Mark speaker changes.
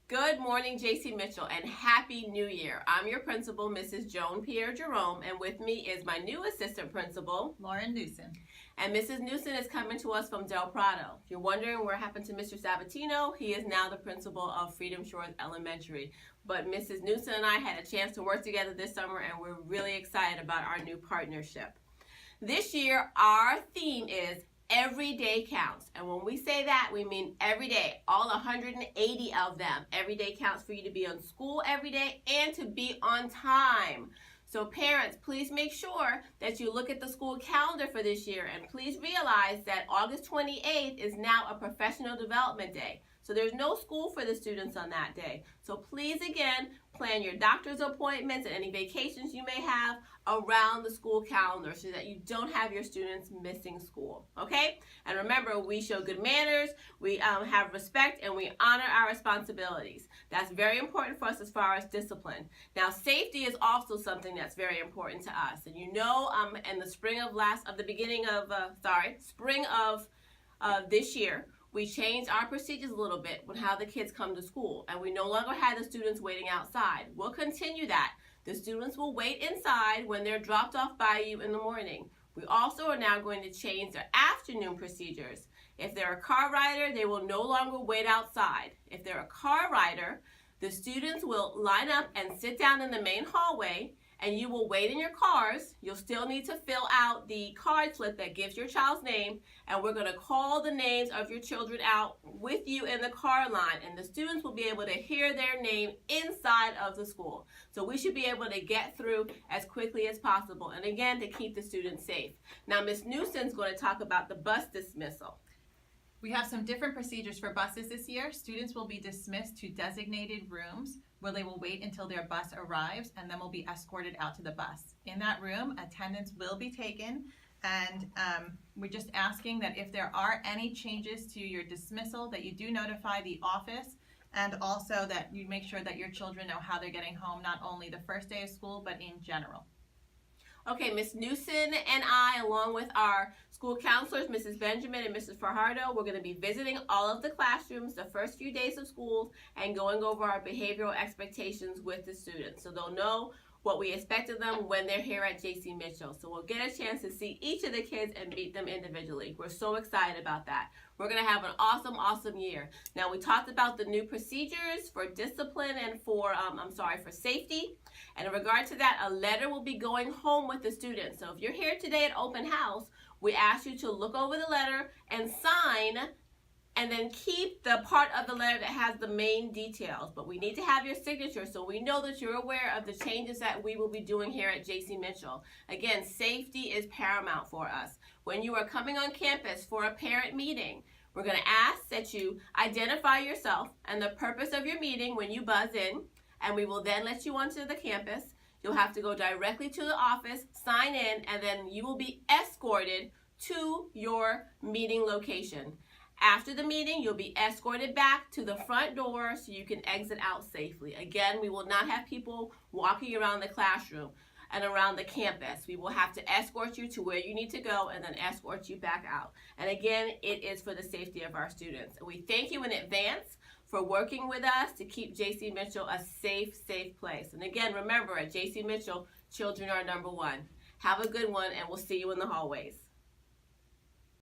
Speaker 1: Good morning, J.C. Mitchell, and Happy New Year. I'm your principal, Mrs. Joan Pierre Jerome, and with me is my new assistant principal,
Speaker 2: Lauren Newsom.
Speaker 1: And Mrs. Newsom is coming to us from Del Prado. If you're wondering what happened to Mr. Sabatino, he is now the principal of Freedom Shores Elementary. But Mrs. Newsom and I had a chance to work together this summer, and we're really excited about our new partnership. This year, our theme is Every day counts. And when we say that, we mean every day, all 180 of them. Every day counts for you to be on school every day and to be on time. So parents, please make sure that you look at the school calendar for this year, and please realize that August 28th is now a professional development day. So there's no school for the students on that day. So please, again, plan your doctor's appointments and any vacations you may have around the school calendar so that you don't have your students missing school, okay? And remember, we show good manners, we have respect, and we honor our responsibilities. That's very important for us as far as discipline. Now, safety is also something that's very important to us. And you know, in the spring of this year, we changed our procedures a little bit with how the kids come to school, and we no longer have the students waiting outside. We'll continue that. The students will wait inside when they're dropped off by you in the morning. We also are now going to change their afternoon procedures. If they're a car rider, they will no longer wait outside. If they're a car rider, the students will line up and sit down in the main hallway, and you will wait in your cars. You'll still need to fill out the card slip that gives your child's name, and we're going to call the names of your children out with you in the car line, and the students will be able to hear their name inside of the school. So we should be able to get through as quickly as possible, and again, to keep the students safe. Now, Ms. Newsom's going to talk about the bus dismissal.
Speaker 2: We have some different procedures for buses this year. Students will be dismissed to designated rooms where they will wait until their bus arrives, and then will be escorted out to the bus. In that room, attendance will be taken, and we're just asking that if there are any changes to your dismissal, that you do notify the office, and also that you make sure that your children know how they're getting home, not only the first day of school, but in general.
Speaker 1: Okay, Ms. Newsom and I, along with our school counselors, Mrs. Benjamin and Mrs. Fajardo, we're going to be visiting all of the classrooms the first few days of school and going over our behavioral expectations with the students. So they'll know what we expect of them when they're here at J.C. Mitchell. So we'll get a chance to see each of the kids and meet them individually. We're so excited about that. We're going to have an awesome year. Now, we talked about the new procedures for discipline and for safety. And in regard to that, a letter will be going home with the students. So if you're here today at open house, we ask you to look over the letter and sign, and then keep the part of the letter that has the main details. But we need to have your signature so we know that you're aware of the changes that we will be doing here at J.C. Mitchell. Again, safety is paramount for us. When you are coming on campus for a parent meeting, we're going to ask that you identify yourself and the purpose of your meeting when you buzz in, and we will then let you onto the campus. You'll have to go directly to the office, sign in, and then you will be escorted to your meeting location. After the meeting, you'll be escorted back to the front door so you can exit out safely. Again, we will not have people walking around the classroom and around the campus. We will have to escort you to where you need to go and then escort you back out. And again, it is for the safety of our students. We thank you in advance for working with us to keep J.C. Mitchell a safe place. And again, remember, at J.C. Mitchell, children are number one. Have a good one, and we'll see you in the hallways.